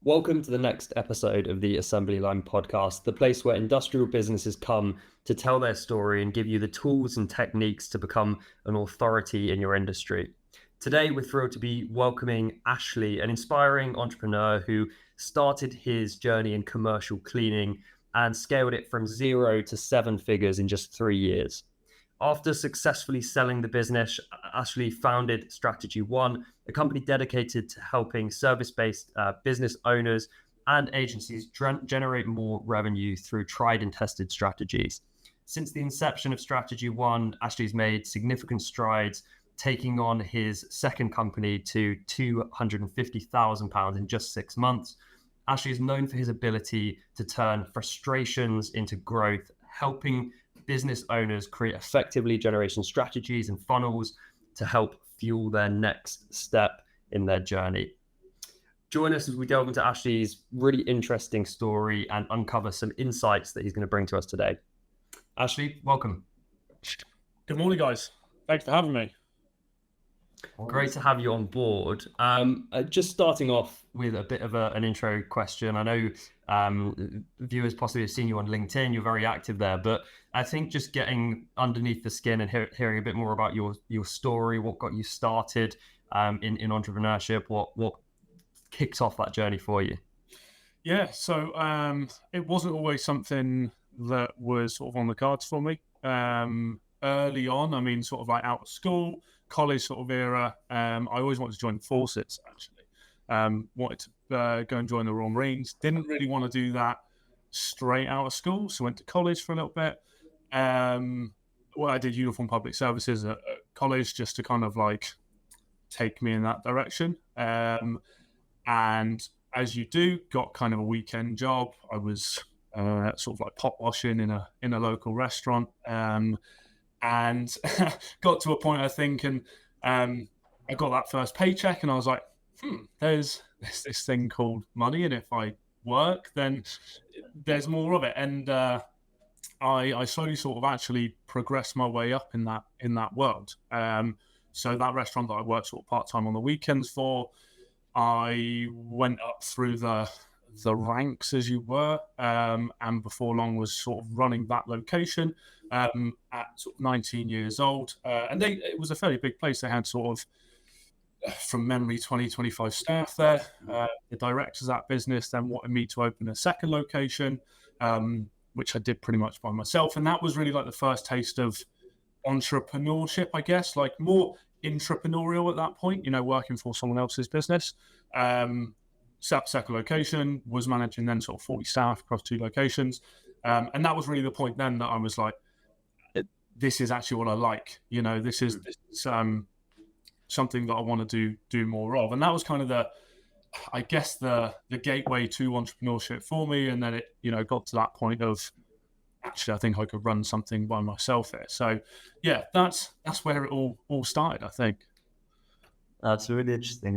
Welcome to the next episode of the Assembly Line podcast, the place where industrial businesses come to tell their story and give you the tools and techniques to become an authority in your industry. Today, we're thrilled to be welcoming Ashley, an inspiring entrepreneur who started his journey in commercial cleaning and scaled it from 0 to 7 figures in just 3 years. After successfully selling the business, Ashley founded StrategyOne, a company dedicated to helping service-based business owners and agencies generate more revenue through tried and tested strategies. Since the inception of StrategyOne, Ashley's made significant strides, taking on his second company to £250,000 in just 6 months. Ashley is known for his ability to turn frustrations into growth, helping business owners create effective lead generation strategies and funnels to help fuel their next step in their journey. Join us as we delve into Ashley's really interesting story and uncover some insights that he's going to bring to us today. Ashley, welcome. Good morning, guys. Thanks for having me. Great to have you on board. Just starting off with a bit of an intro question. I know viewers possibly have seen you on LinkedIn. You're very active there, but I think just getting underneath the skin and hearing a bit more about your story, what got you started in entrepreneurship, what kicks off that journey for you? Yeah, so it wasn't always something that was sort of on the cards for me. Early on, I mean, sort of like out of school, college sort of era, I always wanted to join the forces, actually. Wanted to go and join the Royal Marines. Didn't really want to do that straight out of school, so went to college for a little bit. I did uniform public services at college just to kind of like take me in that direction. And as you do, got kind of a weekend job. I was sort of like pot washing in a local restaurant. And got to a point, I think, and I got that first paycheck, and I was like, there's this thing called money, and if I work, then there's more of it. And I slowly sort of actually progressed my way up in that world. So that restaurant that I worked sort of part-time on the weekends for, I went up through the ranks, as you were, and before long was sort of running that location at sort of 19 years old. And it was a fairly big place. They had sort of, from memory, 25 staff there. The directors of that business then wanted me to open a second location, which I did pretty much by myself. And that was really like the first taste of entrepreneurship, I guess, like more intrapreneurial at that point, working for someone else's business. Set up second location, was managing then sort of 40 staff across 2 locations. And that was really the point then that I was like, this is actually what I like. This is something that I want to do more of. And that was kind of the gateway to entrepreneurship for me. And then it, got to that point of, actually, I think I could run something by myself here. So yeah, that's where it all started, I think. That's really interesting.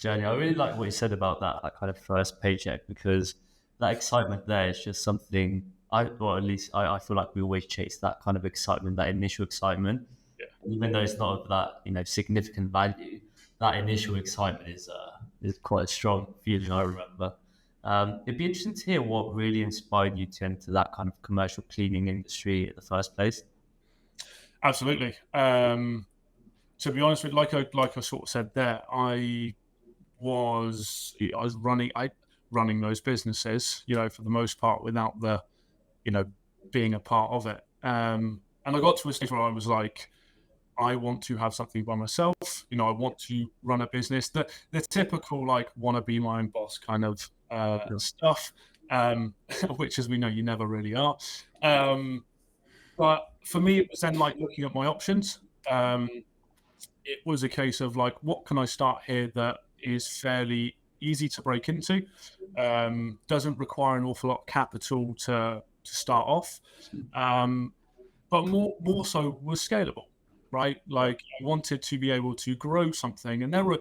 Journey. I really like what you said about that kind of first paycheck, because that excitement there is just something I feel like we always chase that kind of excitement, that initial excitement. Yeah. Even though it's not of that, significant value, that initial excitement is quite a strong feeling, I remember. It'd be interesting to hear what really inspired you to enter that kind of commercial cleaning industry in the first place. Absolutely. To be honest with you, like I sort of said there, I was running those businesses, for the most part, without the, being a part of it. And I got to a stage where I was like, I want to have something by myself. I want to run a business. The typical like want to be my own boss kind of stuff, which, as we know, you never really are. But for me, it was then like looking at my options. It was a case of like, what can I start here that is fairly easy to break into, doesn't require an awful lot of capital to start off, but more so was scalable, right? Like I wanted to be able to grow something, and there were,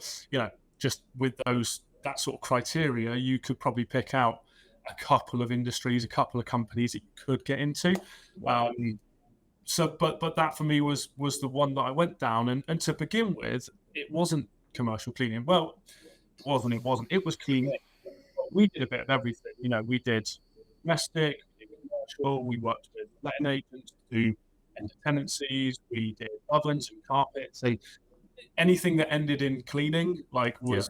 just with that sort of criteria, you could probably pick out a couple of industries, a couple of companies that you could get into. But that for me was the one that I went down, and to begin with, it wasn't commercial cleaning. Well, it wasn't. It was cleaning, we did a bit of everything. We did domestic, we did commercial, we worked with letting agents to do end tenancies, we did ovens and carpets. Anything that ended in cleaning was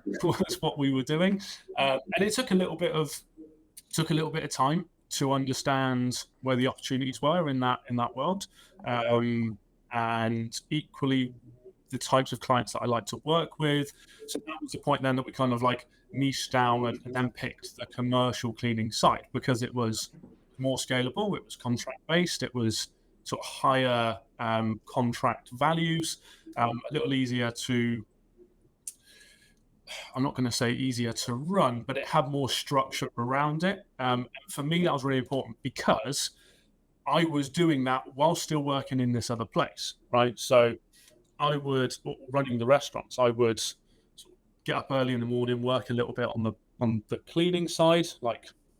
what we were doing, and it took a little bit of time to understand where the opportunities were in that world, and equally the types of clients that I like to work with. So that was the point then that we kind of niched down and then picked the commercial cleaning side, because it was more scalable, it was contract based, it was sort of higher contract values, a little easier to, I'm not going to say easier to run, but it had more structure around it. For me, that was really important because I was doing that while still working in this other place, right? So I would, running the restaurants, I would get up early in the morning, work a little bit on the cleaning side,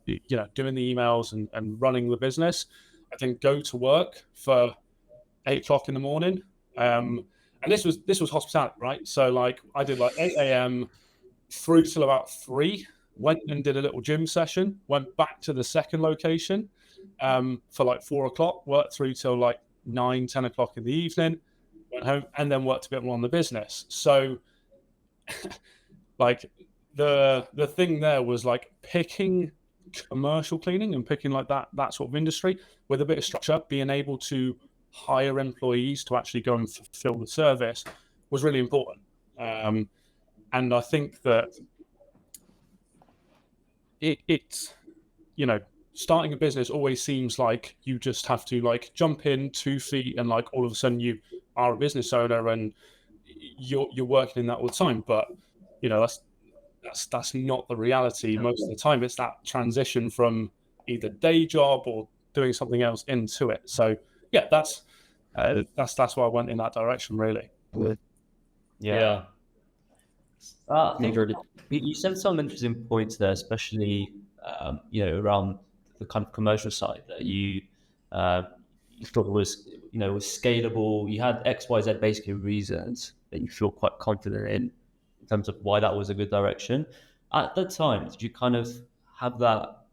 doing the emails and running the business. I then go to work for 8 o'clock in the morning. And this was hospitality, right? So I did 8 a.m. through till about 3, went and did a little gym session, went back to the second location for 4 o'clock, worked through till 9, 10 o'clock in the evening, went home, and then worked a bit more on the business. So the thing there was picking commercial cleaning and picking that sort of industry with a bit of structure, being able to hire employees to actually go and fulfill the service was really important. And I think that it's starting a business always seems like you just have to jump in 2 feet and all of a sudden you are a business owner and you're working in that all the time. But that's not the reality. Most of the time it's that transition from either day job or doing something else into it. So yeah, that's why I went in that direction, really. Yeah. I think you said some interesting points there, especially around the kind of commercial side that you thought was scalable. You had XYZ basically reasons that you feel quite confident in terms of why that was a good direction. At that time, did you kind of have that?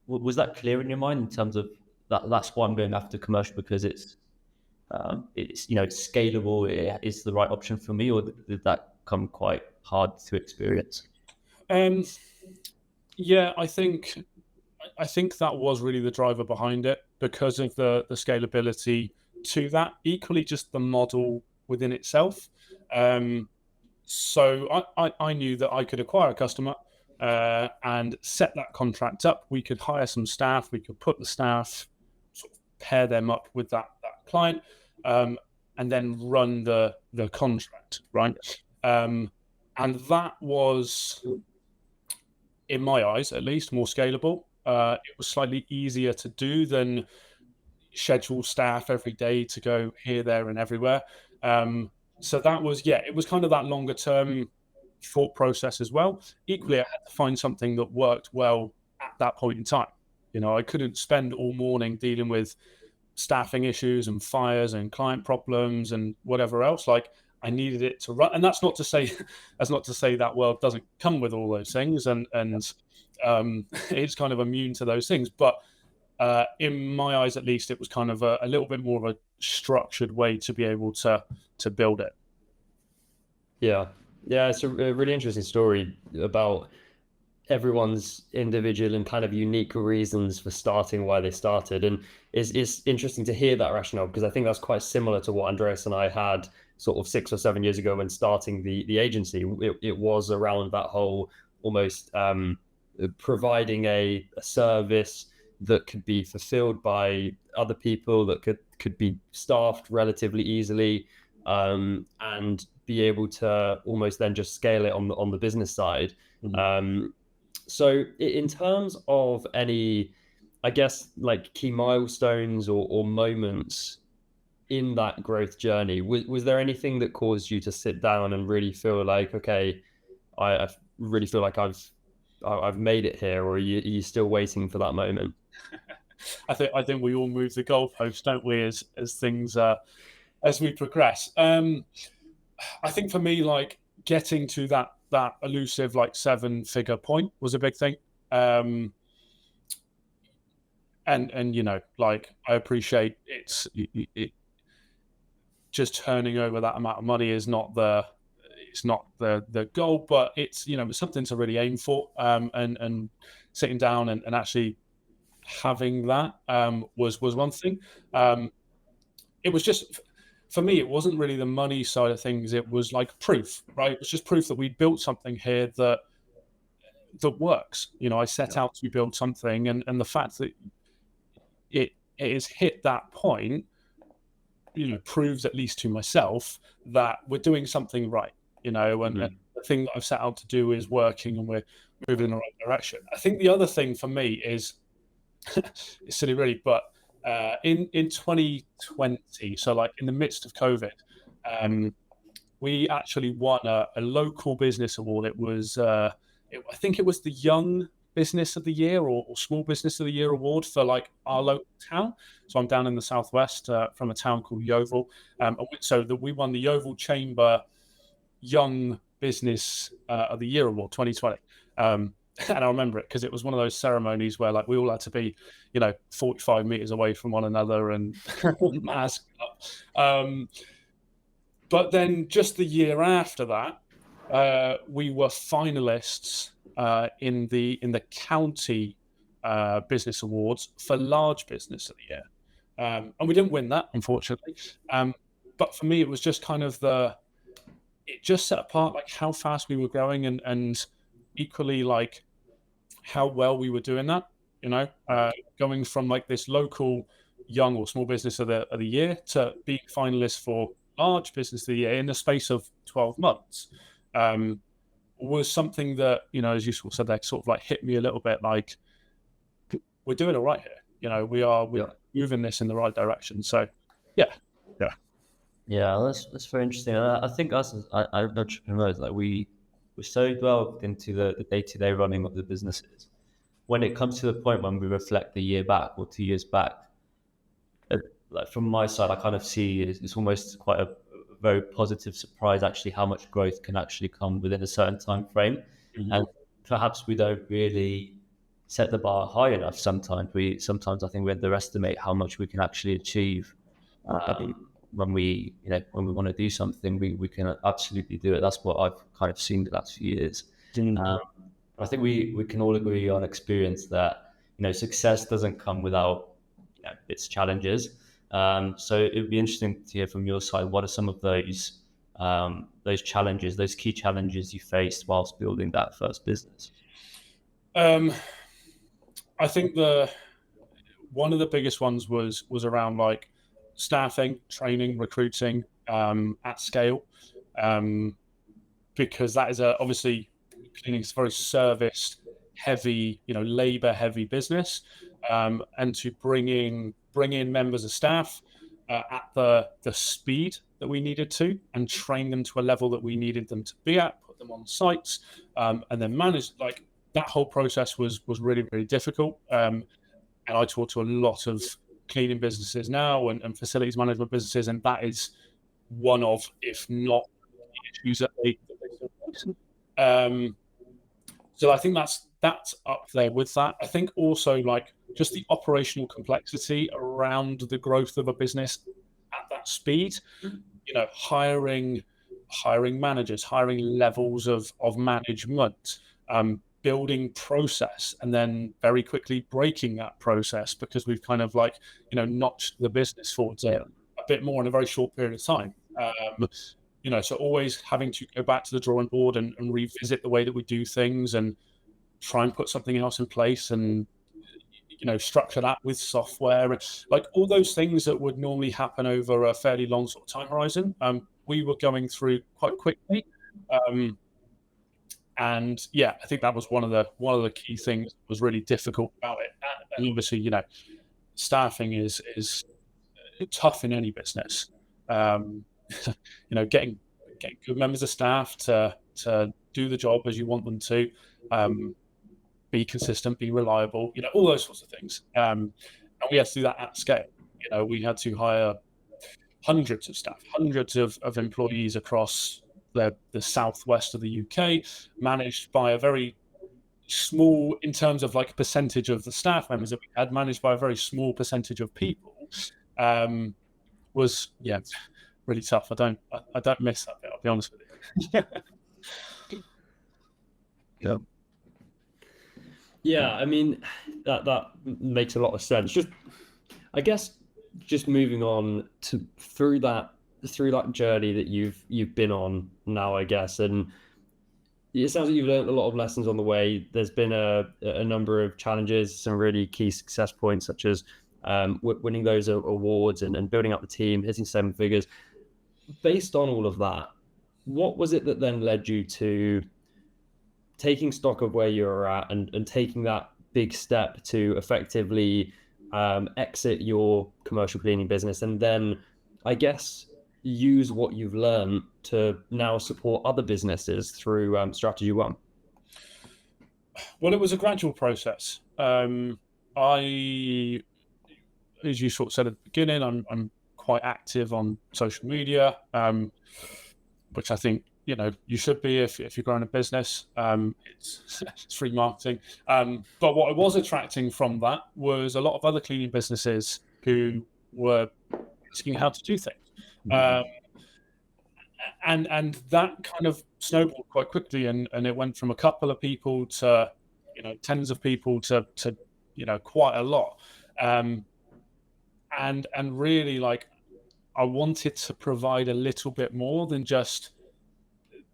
Was that clear in your mind in terms of that's why I'm going after commercial, because it's scalable, it's the right option for me, or did that come quite hard to experience? Yeah, I think that was really the driver behind it, because of the scalability to that. Equally, just the model within itself. So I knew that I could acquire a customer and set that contract up. We could hire some staff. We could put the staff, sort of pair them up with that client, and then run the contract, right? And that was, in my eyes at least, more scalable. It was slightly easier to do than schedule staff every day to go here, there, and everywhere. So that was, it was kind of that longer term thought process as well. Equally, I had to find something that worked well at that point in time. I couldn't spend all morning dealing with staffing issues and fires and client problems and whatever else. I needed it to run, and that's not to say that world doesn't come with all those things, and it's kind of immune to those things. But in my eyes, at least, it was kind of a little bit more of a structured way to be able to build it. Yeah, it's a really interesting story about everyone's individual and kind of unique reasons for starting why they started, and it's interesting to hear that rationale, because I think that's quite similar to what Andreas and I had sort of 6 or 7 years ago when starting the agency. It was around that whole almost providing a service that could be fulfilled by other people, that could be staffed relatively easily, and be able to almost then just scale it on the business side. Mm-hmm. So in terms of any, I guess, key milestones or moments in that growth journey, was there anything that caused you to sit down and really feel like, okay, I really feel like I've made it here, or are you still waiting for that moment? I think we all move the goalposts, don't we, as things as we progress. I think for me, getting to that elusive 7-figure point was a big thing. And you know, like, I appreciate it just turning over that amount of money is not the goal, but it's, you know, it's something to really aim for. And sitting down and actually having that was one thing. It was just, for me, it wasn't really the money side of things. It was like proof, right? It was just proof that we'd built something here that works. You know, I set out to build something, and the fact that it has hit that point, you know, proves, at least to myself, that we're doing something right, you know, and the thing that I've set out to do is working, and we're moving in the right direction. I think the other thing for me is, it's silly really, but in 2020, so like in the midst of COVID, we actually won a local business award. It was, I think it was the Young Business of the Year or Small Business of the Year award for like our local town. So I'm down in the southwest from a town called Yeovil. So we won the Yeovil Chamber Young Business of the Year award 2020. And I remember it because it was one of those ceremonies where like we all had to be, you know, 45 meters away from one another and masked up. But then just the year after that, we were finalists in the county business awards for large business of the year, and we didn't win that, unfortunately. But for me, it was just kind of it just set apart like how fast we were growing, and equally like how well we were doing that. You know, going from like this local young or small business of the year to being finalists for large business of the year in the space of 12 months. Was something that, you know, as you sort of said, that sort of like hit me a little bit, like we're doing all right here. You know, we're moving this in the right direction. So, yeah. That's very interesting. I think us as entrepreneurs, like we're so delved into the day-to-day running of the businesses. When it comes to the point when we reflect the year back or 2 years back, like from my side, I kind of see it's almost quite a very positive surprise actually how much growth can actually come within a certain time frame. And perhaps we don't really set the bar high enough. Sometimes I think we underestimate how much we can actually achieve when we want to do something. We can absolutely do it. That's what I've kind of seen the last few years. I think we can all agree on experience that, you know, success doesn't come without, you know, its challenges. So it would be interesting to hear from your side, what are some of those challenges, those key challenges you faced whilst building that first business? I think one of the biggest ones was around like staffing, training, recruiting at scale, because that is obviously cleaning is a very service heavy, you know, labor heavy business, and to bring in members of staff at the speed that we needed to, and train them to a level that we needed them to be at, put them on sites, and then manage, like, that whole process was really, really difficult. And I talk to a lot of cleaning businesses now and facilities management businesses, and that is one of, if not the issues that they face. So I think that's up there with that. I think also like just the operational complexity around the growth of a business at that speed, you know, hiring managers, hiring levels of management, building process, and then very quickly breaking that process because we've kind of like, you know, notched the business forward a bit more in a very short period of time. You know, so always having to go back to the drawing board and revisit the way that we do things and try and put something else in place and, you know, structure that with software and like all those things that would normally happen over a fairly long sort of time horizon. We were going through quite quickly. And yeah, I think that was one of the key things that was really difficult about it. And obviously, you know, staffing is tough in any business. You know, getting good members of staff to do the job as you want them to, be consistent, be reliable, you know, all those sorts of things. And we had to do that at scale. You know, we had to hire hundreds of staff, hundreds of employees across the southwest of the UK, managed by a very small in terms of like percentage of the staff members that we had, managed by a very small percentage of people, was really tough. I don't miss that bit, I'll be honest with you. Yeah, I mean that makes a lot of sense. I guess just moving on through that journey that you've been on now, I guess, and it sounds like you've learned a lot of lessons on the way. There's been a number of challenges, some really key success points, such as winning those awards and building up the team, hitting 7 figures. Based on all of that, what was it that then led you to taking stock of where you're at and taking that big step to effectively exit your commercial cleaning business, and then I guess use what you've learned to now support other businesses through StrategyOne? Well, it was a gradual process. As you sort of said at the beginning, I'm quite active on social media, which I think you should be if you're growing a business. It's free marketing. But what I was attracting from that was a lot of other cleaning businesses who were asking how to do things. And that kind of snowballed quite quickly, and it went from a couple of people to tens of people to quite a lot. And really, like, I wanted to provide a little bit more than just,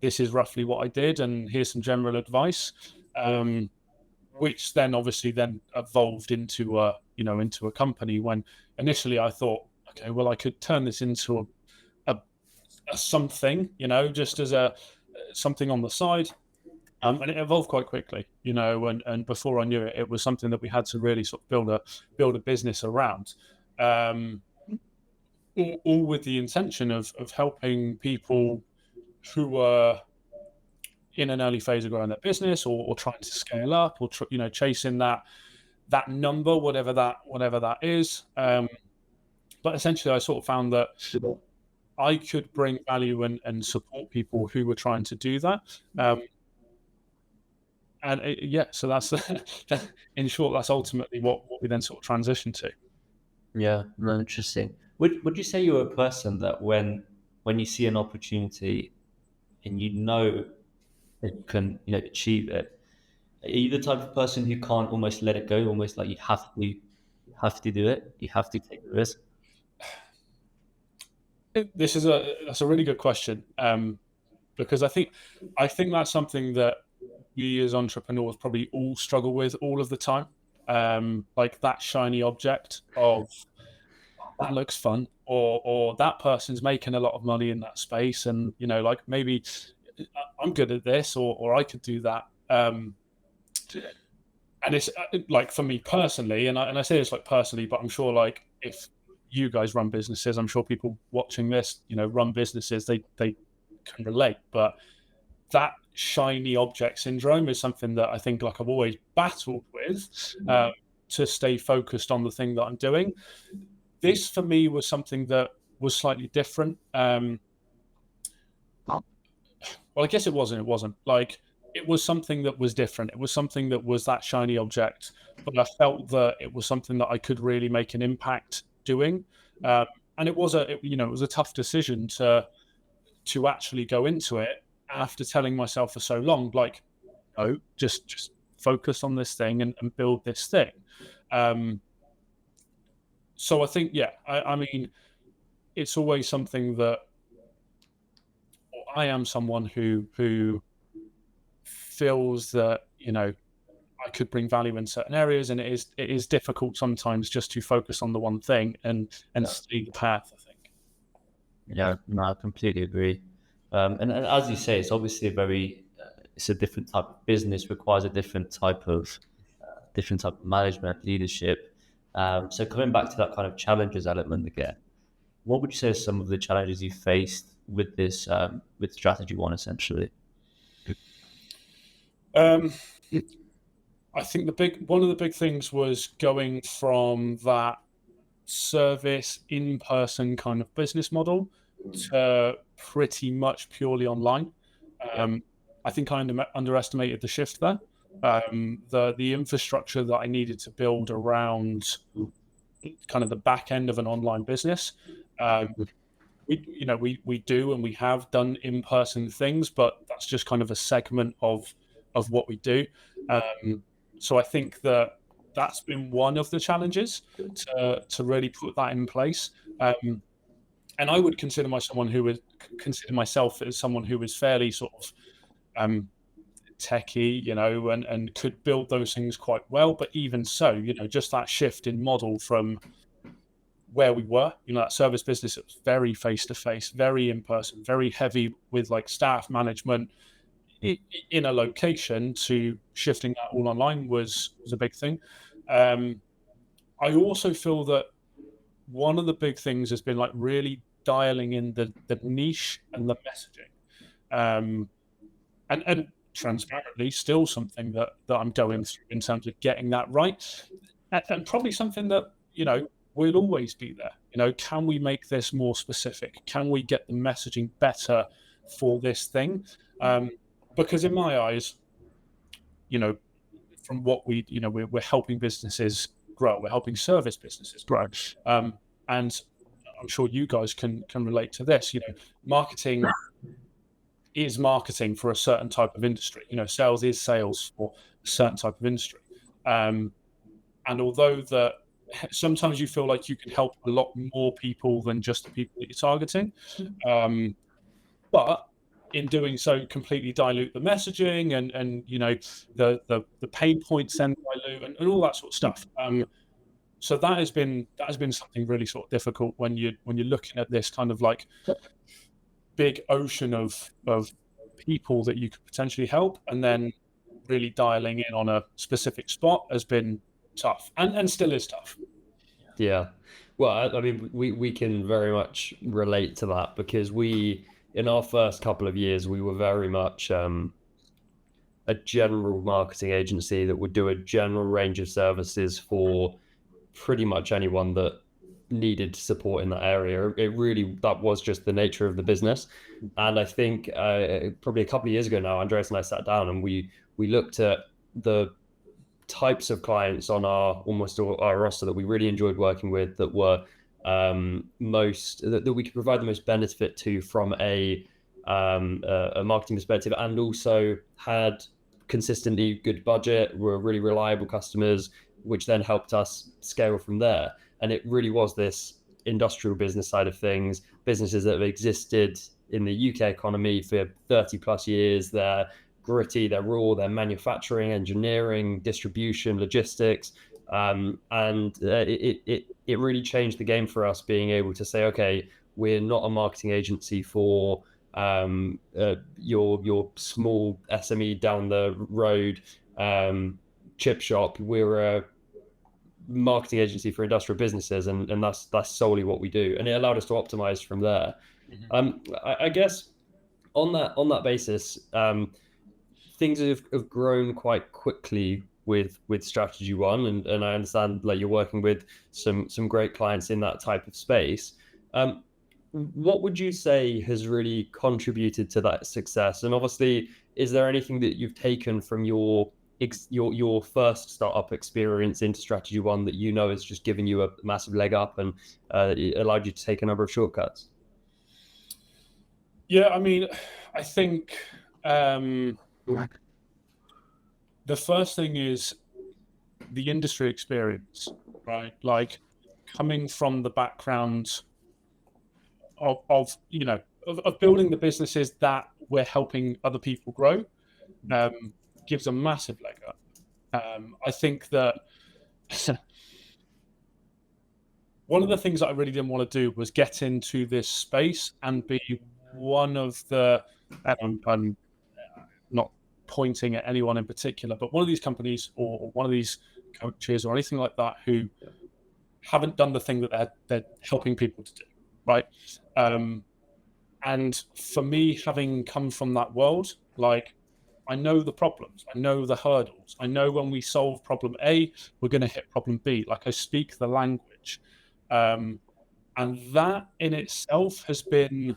this is roughly what I did and here's some general advice, which then obviously evolved into a company, when initially I thought, okay, well, I could turn this into a something, just as something on the side. And it evolved quite quickly, and before I knew it, it was something that we had to really sort of build a business around, all with the intention of helping people who were in an early phase of growing their business, or trying to scale up, or chasing that number, whatever that is. But essentially, I sort of found that I could bring value and support people who were trying to do that. So that's in short, that's ultimately what we then sort of transitioned to. Yeah, no, interesting. Would you say you're a person that when you see an opportunity and you can achieve it, are you the type of person who can't almost let it go, almost like you have to do it, you have to take the risk? That's a really good question, because I think that's something that we as entrepreneurs probably all struggle with all of the time, like that shiny object of, that looks fun, or that person's making a lot of money in that space, and like, maybe I'm good at this, or I could do that. And it's like, for me personally, and I say this like personally, but I'm sure, like, if you guys run businesses, I'm sure people watching this, run businesses, they can relate. But that shiny object syndrome is something that I think, like, I've always battled with, to stay focused on the thing that I'm doing. This for me was something that was slightly different. Well, I guess it wasn't like, it was something that was different. It was something that was that shiny object, but I felt that it was something that I could really make an impact doing. And it was a tough decision to actually go into it, after telling myself for so long, like, no, just focus on this thing and build this thing. So I think, I mean, it's always something that I am someone who feels that, I could bring value in certain areas, and it is difficult sometimes just to focus on the one thing and stay the path, I think. Yeah, no, I completely agree. And as you say, it's obviously it's a different type of business, requires a different type of management, leadership. So coming back to that kind of challenges element again, what would you say are some of the challenges you faced with this, with StrategyOne, essentially? I think one of the big things was going from that service in-person kind of business model to pretty much purely online. I think I underestimated the shift there. the infrastructure that I needed to build around kind of the back end of an online business. We do and we have done in-person things, but that's just kind of a segment of what we do. So I think that's been one of the challenges to really put that in place. And I would consider myself as someone who is fairly sort of techie, and could build those things quite well. But even so, just that shift in model from where we were, that service business, it was very face-to-face, very in-person, very heavy with like staff management in a location, to shifting that all online was a big thing. I also feel that one of the big things has been like really dialing in the niche and the messaging. And transparently still something that I'm going through in terms of getting that right. And probably something that, will always be there. Can we make this more specific? Can we get the messaging better for this thing? Because in my eyes, from what we're helping businesses grow, we're helping service businesses grow. And I'm sure you guys can relate to this. Marketing is marketing for a certain type of industry. Sales is sales for a certain type of industry. And although sometimes you feel like you can help a lot more people than just the people that you're targeting, but in doing so, completely dilute the messaging and the pain points then dilute and all that sort of stuff. So that has been something really sort of difficult when you're looking at this kind of like big ocean of people that you could potentially help, and then really dialing in on a specific spot has been tough and still is tough. Yeah. Well, I mean, we can very much relate to that, because in our first couple of years, we were very much a general marketing agency that would do a general range of services for pretty much anyone that needed support in that area. That was just the nature of the business. And I think probably a couple of years ago now, Andreas and I sat down and we looked at the types of clients on our roster that we really enjoyed working with, that were that we could provide the most benefit to from a marketing perspective, and also had consistently good budget, were really reliable customers, which then helped us scale from there. And it really was this industrial business side of things, businesses that have existed in the UK economy for 30 plus years. They're gritty, they're raw, they're manufacturing, engineering, distribution, logistics. And it really changed the game for us, being able to say, okay, we're not a marketing agency for your small SME down the road chip shop. We're a marketing agency for industrial businesses, and that's solely what we do, and it allowed us to optimize from there. I guess on that basis, things have grown quite quickly with StrategyOne, and I understand like you're working with some great clients in that type of space. What would you say has really contributed to that success? And obviously, is there anything that you've taken from your first startup experience into StrategyOne that has just given you a massive leg up and it allowed you to take a number of shortcuts? Yeah, I mean, I think the first thing is the industry experience, right? Like coming from the background of building the businesses that we're helping other people grow, gives a massive leg up. I think that one of the things that I really didn't want to do was get into this space and be one of the, and I'm not pointing at anyone in particular, but one of these companies or one of these coaches or anything like that who haven't done the thing that they're helping people to do, right? And for me, having come from that world, like, I know the problems, I know the hurdles, I know when we solve problem A, we're going to hit problem B. Like, I speak the language. And that in itself has been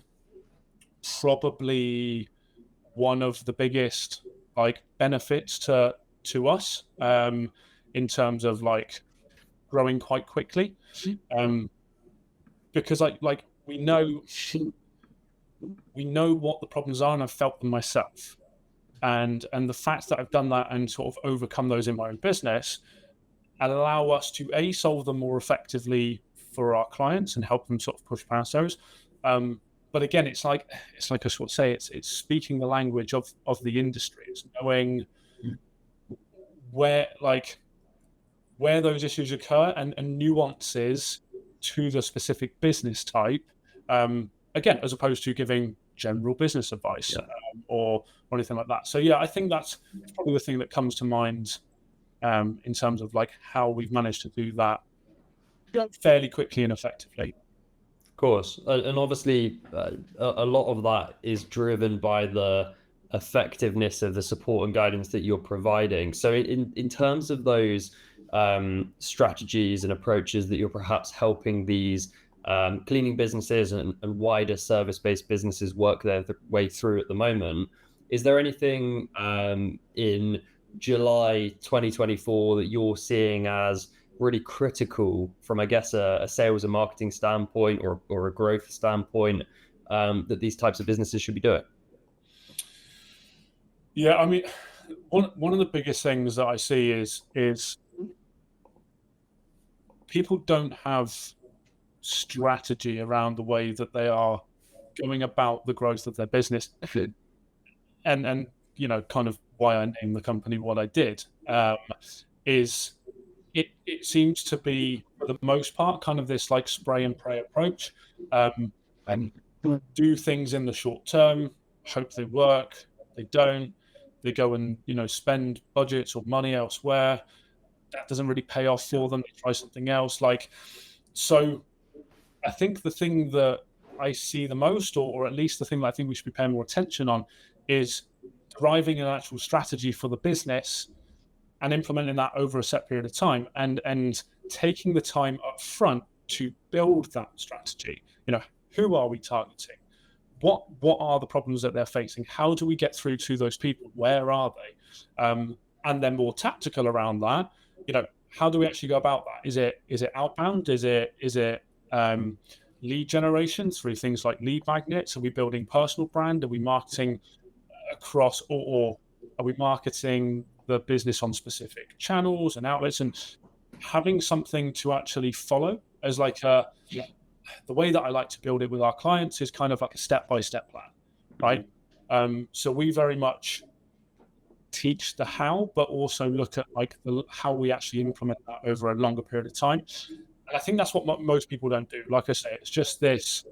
probably one of the biggest like benefits to to us in terms of like growing quite quickly, because like we know what the problems are, and I've felt them myself, and the fact that I've done that and sort of overcome those in my own business allow us to solve them more effectively for our clients and help them sort of push past those. But again, it's like I sort of say, it's speaking the language of the industry. It's knowing where those issues occur and nuances to the specific business type. Again, as opposed to giving general business advice or anything like that. So yeah, I think that's probably the thing that comes to mind in terms of like how we've managed to do that fairly quickly and effectively. Of course, and obviously a lot of that is driven by the effectiveness of the support and guidance that you're providing. So in terms of those strategies and approaches that you're perhaps helping these cleaning businesses and wider service-based businesses work their way through at the moment, is there anything in July 2024 that you're seeing as really critical from, I guess, a sales and marketing standpoint or a growth standpoint that these types of businesses should be doing? Yeah, I mean, one of the biggest things that I see is people don't have strategy around the way that they are going about the growth of their business, and you know, kind of why I named the company what I did is it seems to be, for the most part, kind of this like spray and pray approach, and do things in the short term, hope they work. They don't. They go and, you know, spend budgets or money elsewhere. That doesn't really pay off for them. They try something else. So I think the thing that I see the most, or at least the thing that I think we should be paying more attention on, is driving an actual strategy for the business and implementing that over a set period of time, and taking the time up front to build that strategy. You know, who are we targeting? What are the problems that they're facing? How do we get through to those people? Where are they? And then more tactical around that, you know, how do we actually go about that? Is it outbound? Is it lead generation through things like lead magnets? Are we building personal brand? Are we marketing across, or are we marketing the business on specific channels and outlets, and having something to actually follow as like the way that I like to build it with our clients is kind of like a step-by-step plan, right? So we very much teach the how, but also look at like how we actually implement that over a longer period of time. And I think that's what most people don't do. Like I say, it's just this,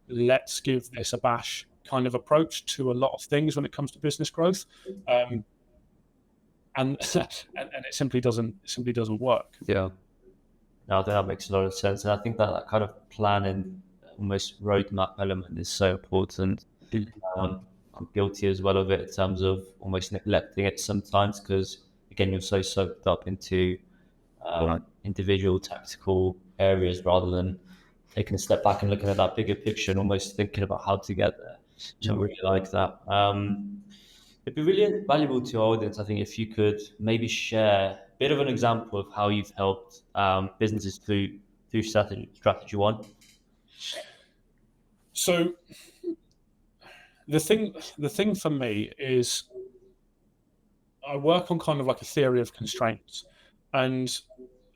let's give this a bash kind of approach to a lot of things when it comes to business growth. And it simply doesn't work. Yeah. No, I think that makes a lot of sense. And I think that kind of plan and almost roadmap element is so important. I'm guilty as well of it in terms of almost neglecting it sometimes, because again, you're so soaked up into individual tactical areas rather than taking a step back and looking at that bigger picture and almost thinking about how to get there. I really like that. It'd be really valuable to our audience, I think, if you could maybe share a bit of an example of how you've helped businesses through StrategyOne. So the thing for me is I work on kind of like a theory of constraints, and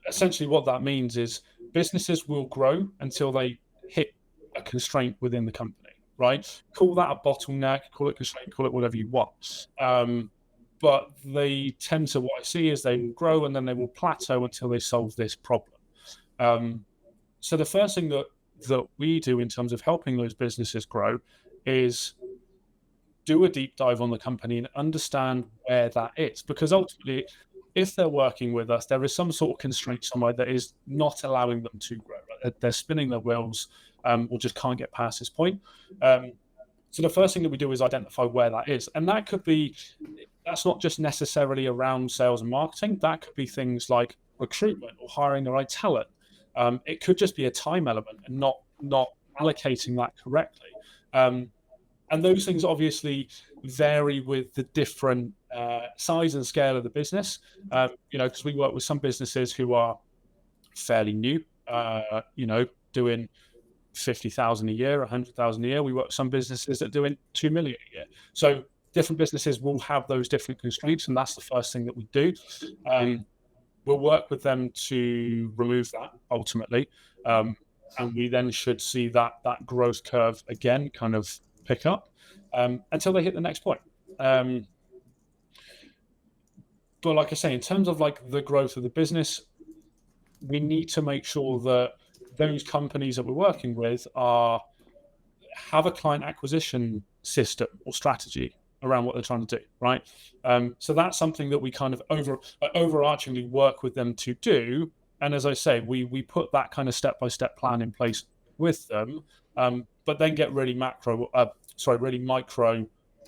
essentially what that means is businesses will grow until they hit a constraint within the company. Right? Call that a bottleneck, call it constraint, call it whatever you want. But they tend to, what I see is they will grow and then they will plateau until they solve this problem. So the first thing that we do in terms of helping those businesses grow is do a deep dive on the company and understand where that is. Because ultimately, if they're working with us, there is some sort of constraint somewhere that is not allowing them to grow. Right? They're spinning their wheels, or just can't get past this point. So the first thing that we do is identify where that is. And that's not just necessarily around sales and marketing. That could be things like recruitment or hiring the right talent. It could just be a time element and not allocating that correctly. And those things obviously vary with the different size and scale of the business. Because we work with some businesses who are fairly new, doing 50,000 a year, 100,000 a year. We work with some businesses that are doing 2 million a year. So different businesses will have those different constraints, and that's the first thing that we do. We'll work with them to remove that ultimately, and we then should see that growth curve again kind of pick up until they hit the next point. But like I say, in terms of like the growth of the business, we need to make sure that those companies that we're working with have a client acquisition system or strategy around what they're trying to do, right? So that's something that we kind of overarchingly work with them to do. And as I say, we put that kind of step-by-step plan in place with them, but then get really micro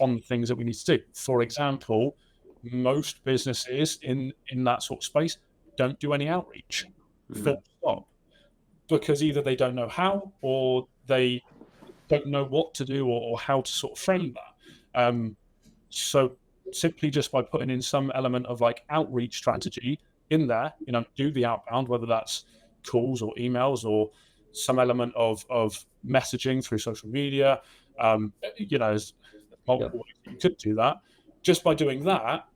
on the things that we need to do. For example, most businesses in that sort of space don't do any outreach, full stop, because either they don't know how, or they don't know what to do, or how to sort of frame that. So simply just by putting in some element of like outreach strategy in there, do the outbound, whether that's calls or emails or some element of messaging through social media, there's multiple ways you could do that. Just by doing that,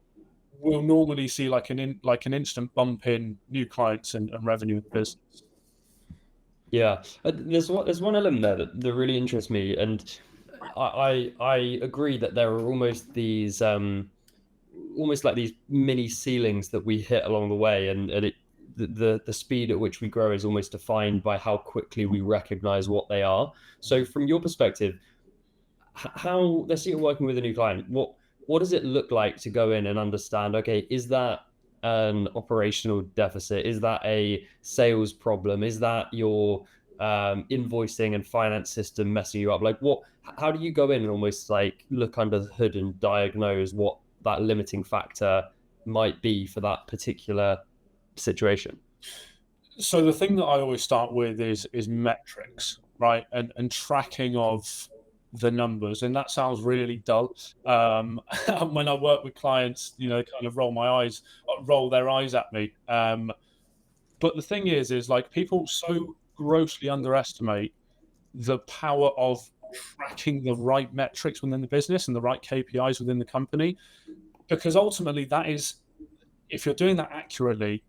we'll normally see like an instant bump in new clients and revenue in the business. Yeah, there's one element there that really interests me, and I agree that there are almost these almost like these mini ceilings that we hit along the way, and the speed at which we grow is almost defined by how quickly we recognize what they are. So from your perspective, how, let's say you're working with a new client, what does it look like to go in and understand, okay, is that an operational deficit? Is that a sales problem? Is that your invoicing and finance system messing you up? Like how do you go in and almost like look under the hood and diagnose what that limiting factor might be for that particular situation? So the thing that I always start with is metrics, right? And tracking of the numbers. And that sounds really dull. When I work with clients, kind of roll their eyes at me. But the thing is like people so grossly underestimate the power of tracking the right metrics within the business and the right KPIs within the company, because ultimately that is, if you're doing that accurately,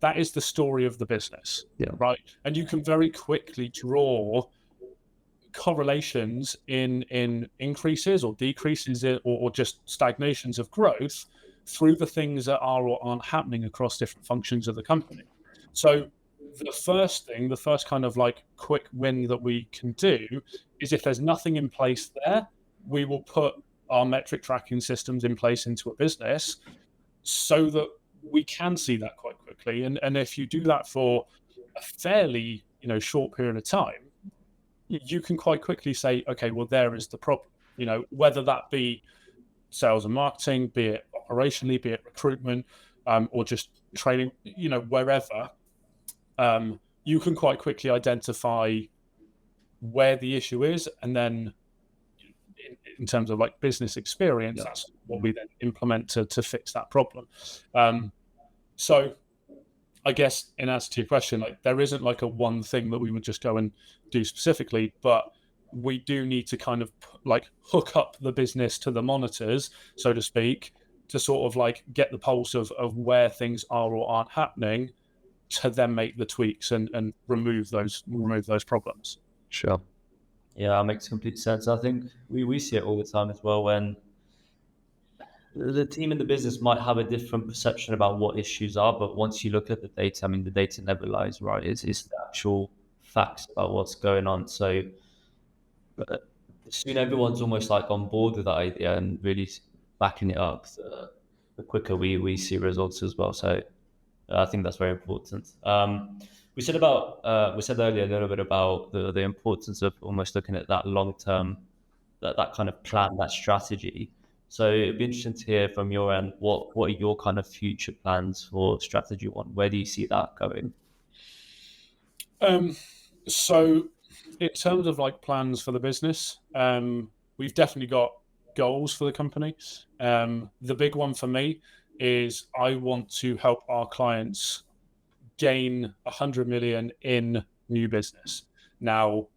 that is the story of the business, right? And you can very quickly draw correlations in increases or decreases or just stagnations of growth through the things that are or aren't happening across different functions of the company. So the first kind of like quick win that we can do is, if there's nothing in place there, we will put our metric tracking systems in place into a business so that we can see that quite quickly. And if you do that for a fairly short period of time, you can quite quickly say, okay, well, there is the problem, whether that be sales and marketing, be it operationally, be it recruitment, or just training, wherever. You can quite quickly identify where the issue is, and then in terms of like business experience, that's what we then implement to fix that problem. So I guess in answer to your question, like there isn't like a one thing that we would just go and do specifically, but we do need to kind of like hook up the business to the monitors, so to speak, to sort of like get the pulse of where things are or aren't happening, to then make the tweaks and remove those problems. Sure. Yeah, that makes complete sense. I think we see it all the time as well, when the team in the business might have a different perception about what issues are, but once you look at the data, I mean, the data never lies, right? It's the actual facts about what's going on. So soon everyone's almost like on board with that idea and really backing it up, the quicker we see results as well. So I think that's very important. We said earlier a little bit about the importance of almost looking at that long term, that kind of plan, that strategy. So it'd be interesting to hear from your end, what are your kind of future plans for StrategyOne? Where do you see that going? So in terms of like plans for the business, we've definitely got goals for the company. The big one for me is I want to help our clients gain 100 million in new business. Now,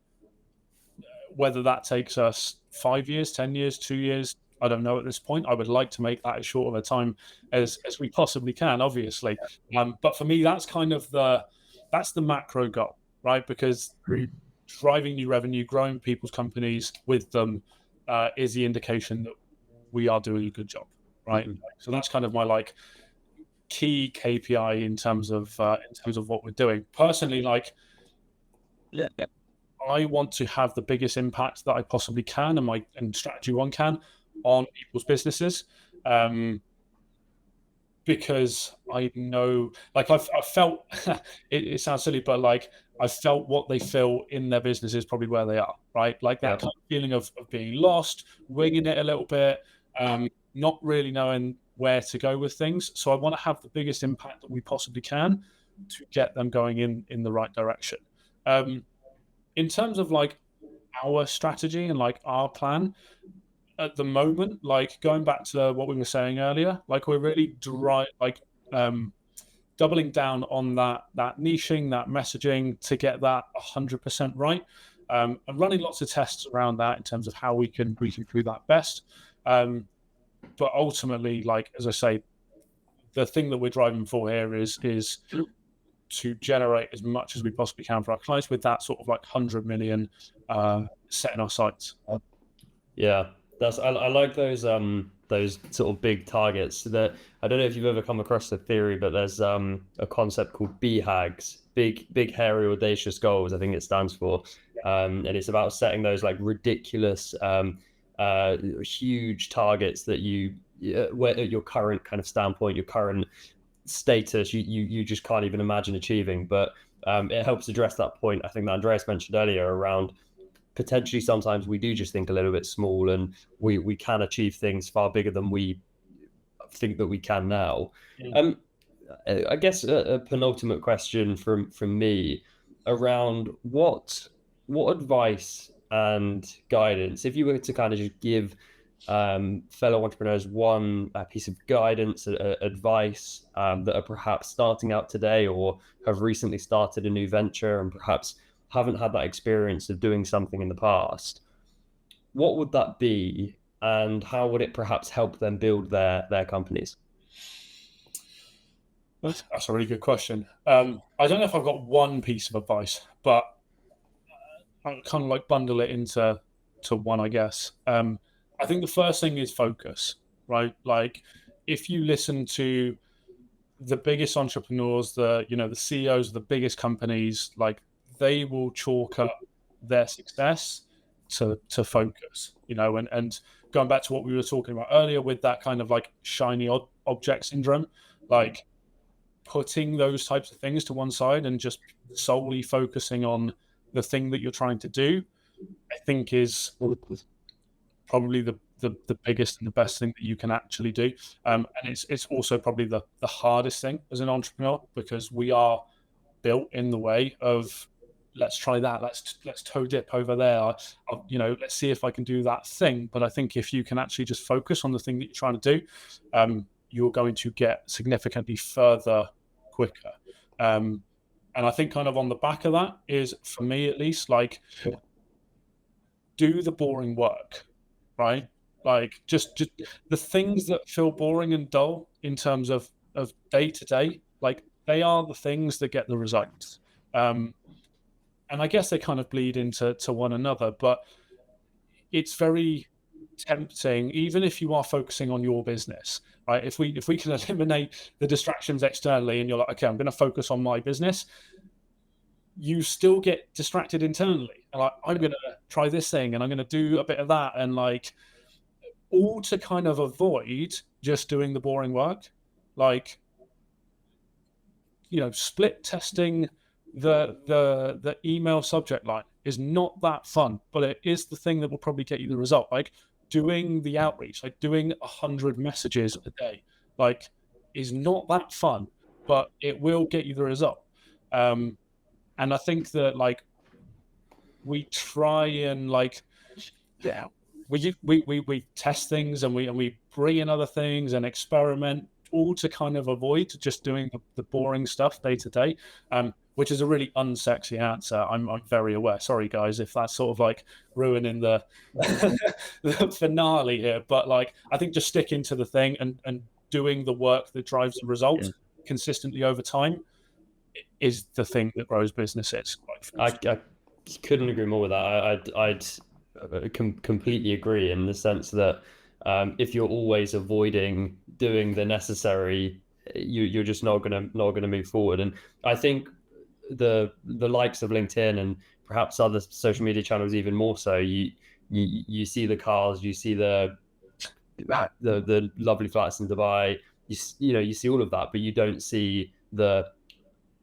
whether that takes us 5 years, 10 years, 2 years, I don't know at this point. I would like to make that as short of a time as we possibly can, obviously. But for me, that's kind of that's the macro goal, right? Because driving new revenue, growing people's companies with them is the indication that we are doing a good job, right? So that's kind of my like key KPI in terms of what we're doing. Personally, like, I want to have the biggest impact that I possibly can, and StrategyOne can, on people's businesses, because I know, like, I've felt it sounds silly, but like I felt what they feel in their business is probably where they are, right? Like that kind of feeling of being lost, winging it a little bit, not really knowing where to go with things. So I want to have the biggest impact that we possibly can to get them going in the right direction. In terms of like our strategy and like our plan at the moment, like going back to what we were saying earlier, like we're really doubling down on that niching, that messaging to get that 100% right, and running lots of tests around that in terms of how we can do that best. But ultimately, like, as I say, the thing that we're driving for here is to generate as much as we possibly can for our clients with that sort of like 100 million set in our sights. Yeah, I like those sort of big targets. That I don't know if you've ever come across the theory, but there's a concept called BHAGs, big hairy audacious goals, I think it stands for, and it's about setting those like ridiculous huge targets that where at your current kind of standpoint, your current status, you just can't even imagine achieving. But it helps address that point, I think, that Andreas mentioned earlier, around potentially sometimes we do just think a little bit small, and we can achieve things far bigger than we think that we can now. I guess a penultimate question from me around what advice and guidance, if you were to kind of just give fellow entrepreneurs one piece of guidance, advice, that are perhaps starting out today or have recently started a new venture and perhaps haven't had that experience of doing something in the past, what would that be, and how would it perhaps help them build their companies? That's a really good question. I don't know if I've got one piece of advice, but I'll kind of like bundle it into one, I guess. I think the first thing is focus, right? Like, if you listen to the biggest entrepreneurs, the CEOs of the biggest companies, like, they will chalk up their success to focus, and going back to what we were talking about earlier with that kind of like shiny object syndrome, like putting those types of things to one side and just solely focusing on the thing that you're trying to do, I think is probably the biggest and the best thing that you can actually do. And it's also probably the hardest thing as an entrepreneur, because we are built in the way of, let's try that, let's toe dip over there, let's see if I can do that thing. But I think if you can actually just focus on the thing that you're trying to do, you're going to get significantly further quicker. And I think kind of on the back of that is, for me at least, like, do the boring work, right? Like, just the things that feel boring and dull in terms of day to day, like, they are the things that get the results. And I guess they kind of bleed into one another, but it's very tempting, even if you are focusing on your business, right? If we can eliminate the distractions externally and you're like, okay, I'm going to focus on my business, you still get distracted internally. Like, I'm going to try this thing and I'm going to do a bit of that, and like, all to kind of avoid just doing the boring work. Like, split testing the email subject line is not that fun, but it is the thing that will probably get you the result. Like, doing the outreach, like doing 100 messages a day, like, is not that fun, but it will get you the result. And I think that, like, we try and like we test things, and we bring in other things and experiment, all to kind of avoid just doing the boring stuff day to day, which is a really unsexy answer. I'm very aware. Sorry, guys, if that's sort of like ruining the the finale here. But like, I think just sticking to the thing and doing the work that drives the result consistently over time is the thing that grows businesses. I couldn't agree more with that. I'd completely agree in the sense that if you're always avoiding doing the necessary, you're just not gonna move forward. And I think the likes of LinkedIn and perhaps other social media channels even more so, you see the cars, you see the lovely flats in Dubai, you see all of that, but you don't see the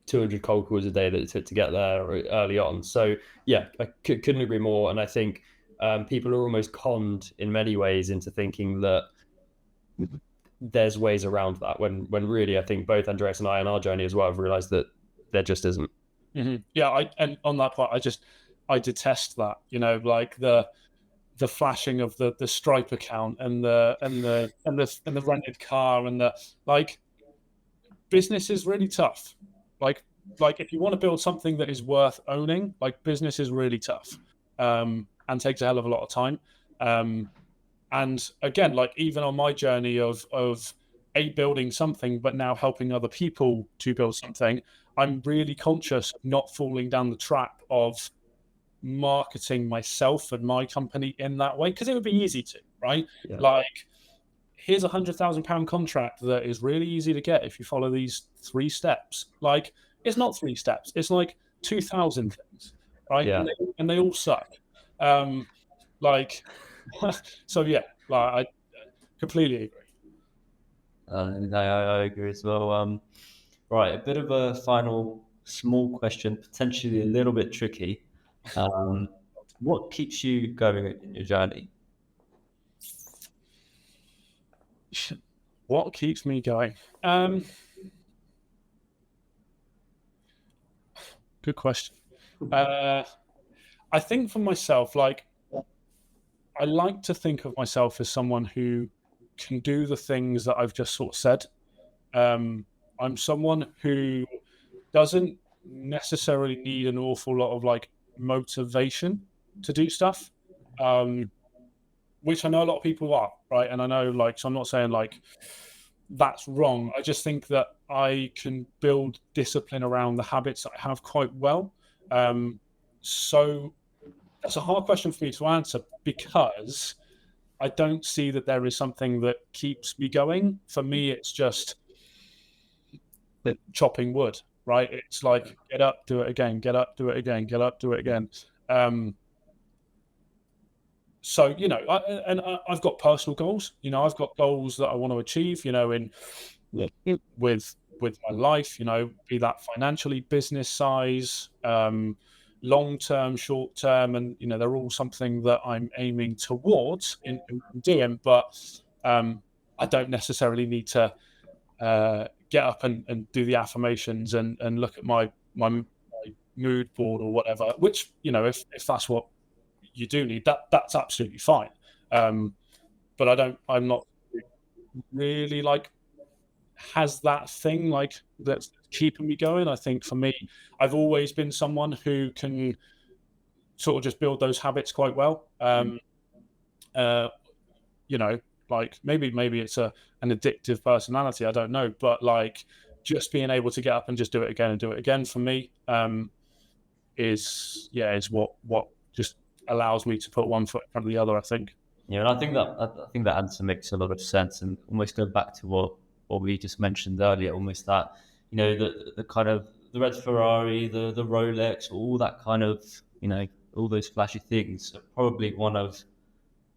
200 cold calls a day that it took to get there early on. So yeah, I couldn't agree more. And I think people are almost conned in many ways into thinking that there's ways around that, when really I think both Andreas and I in our journey as well have realized that there just isn't. Mm-hmm. Yeah, and on that part, I detest that, like the flashing of the Stripe account and the rented car, and the like. Business is really tough. Like if you want to build something that is worth owning, like, business is really tough, and takes a hell of a lot of time. And again, like, even on my journey of building something, but now helping other people to build something, I'm really conscious of not falling down the trap of marketing myself and my company in that way, because it would be easy to, right? Yeah. Like, here's £100,000 contract that is really easy to get if you follow these 3 steps. Like, it's not 3 steps, it's like 2,000 things, right? Yeah. And they all suck. So yeah, like, I completely agree. I agree as well. Right, a bit of a final small question, potentially a little bit tricky. What keeps you going in your journey? What keeps me going? Good question. I think for myself, like, I like to think of myself as someone who can do the things that I've just sort of said. I'm someone who doesn't necessarily need an awful lot of like motivation to do stuff, which I know a lot of people are, right? And I know, like, so I'm not saying like that's wrong. I just think that I can build discipline around the habits that I have quite well. So that's a hard question for me to answer, because I don't see that there is something that keeps me going. For me, it's just chopping wood, right? It's like, get up, do it again, get up, do it again, get up, do it again. So, I've got personal goals. I've got goals that I want to achieve, with my life, be that financially, business size, long-term, short-term, and, they're all something that I'm aiming towards in doing, but I don't necessarily need to get up and do the affirmations and look at my mood board or whatever, which, if that's what you do need, that's absolutely fine. But I'm not really like has that thing like that's keeping me going. I think for me, I've always been someone who can sort of just build those habits quite well. Like maybe it's an addictive personality, I don't know, but like just being able to get up and just do it again and do it again for me is what just allows me to put one foot in front of the other, I think. Yeah, and I think that answer makes a lot of sense, and almost go back to what we just mentioned earlier, almost that, the kind of the red Ferrari, the Rolex, all that kind of, all those flashy things are probably one of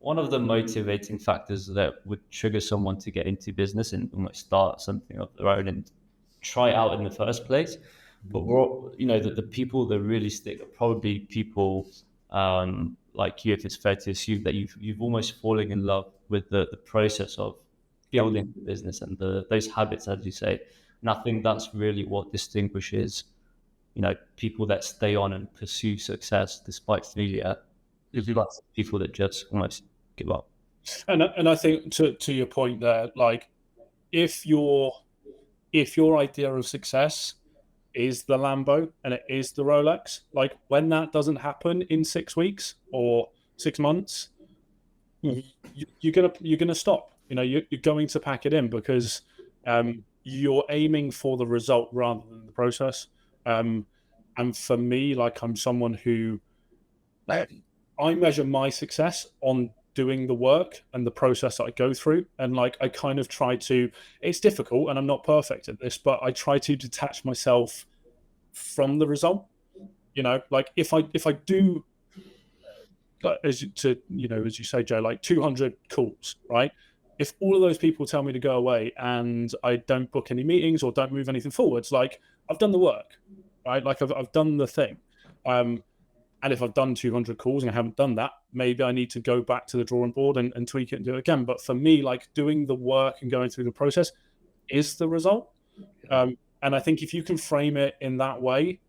the motivating factors that would trigger someone to get into business and almost start something of their own and try it out in the first place. But the people that really stick are probably people like you, if it's fair to assume that you've almost fallen in love with the process of building the business and those habits, as you say. And I think that's really what distinguishes, people that stay on and pursue success despite failure. It's like people that just almost give up. And I think to your point there, like if your idea of success is the Lambo and it is the Rolex, like when that doesn't happen in 6 weeks or 6 months, you're gonna stop. You're going to pack it in because you're aiming for the result rather than the process. And for me, like I'm someone who I measure my success on doing the work and the process that I go through. And like, I kind of try to, it's difficult and I'm not perfect at this, but I try to detach myself from the result. Like if I do, as you say, Joe, like 200 calls, right? If all of those people tell me to go away and I don't book any meetings or don't move anything forwards, like I've done the work, right? Like I've done the thing. And if I've done 200 calls and I haven't done that, maybe I need to go back to the drawing board and tweak it and do it again. But for me, like doing the work and going through the process is the result. And I think if you can frame it in that way,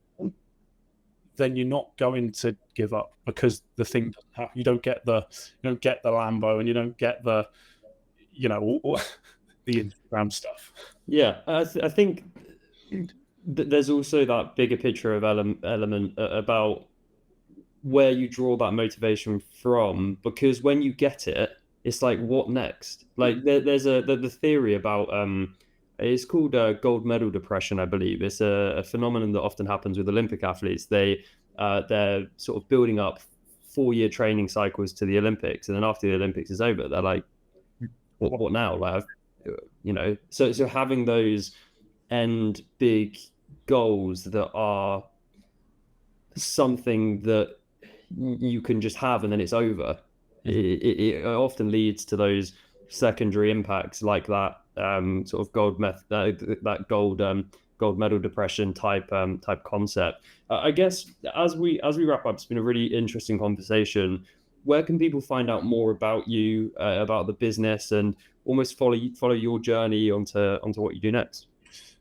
then you're not going to give up because the thing doesn't happen. You don't get the Lambo and you don't get the, the Instagram stuff. Yeah, I think there's also that bigger picture of element about where you draw that motivation from, because when you get it, it's like, what next? Like there's the theory about it's called gold medal depression, I believe. It's a phenomenon that often happens with Olympic athletes. They're sort of building up 4-year training cycles to the Olympics, and then after the Olympics is over, they're like, what now? Like, so having those end big goals that are something that you can just have and then it's over, it often leads to those secondary impacts like that sort of gold medal depression type concept. I guess as we wrap up, it's been a really interesting conversation. Where can people find out more about you, about the business, and almost follow your journey onto what you do next?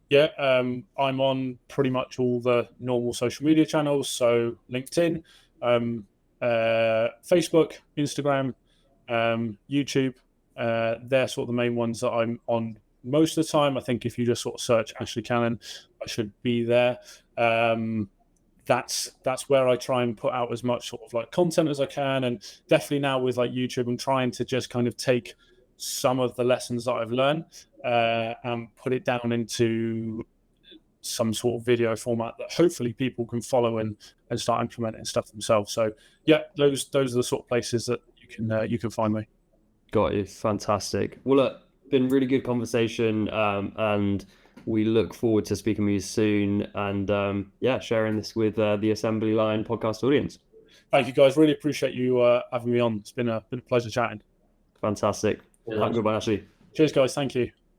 Yeah, I'm on pretty much all the normal social media channels. So LinkedIn, Facebook, Instagram, YouTube. They're sort of the main ones that I'm on most of the time. I think if you just sort of search Ashley Cannon, I should be there. That's where I try and put out as much sort of like content as I can. And definitely now with like YouTube, I'm trying to just kind of take some of the lessons that I've learned and put it down into some sort of video format that hopefully people can follow and start implementing stuff themselves. So yeah, those are the sort of places that you can find me. Got you. Fantastic. Well, look, been really good conversation, and we look forward to speaking with you soon and sharing this with the Assembly Line podcast audience. Thank you, guys. Really appreciate you having me on. It's been a pleasure chatting. Fantastic. Have a good one, Ashley. Cheers, guys. Thank you.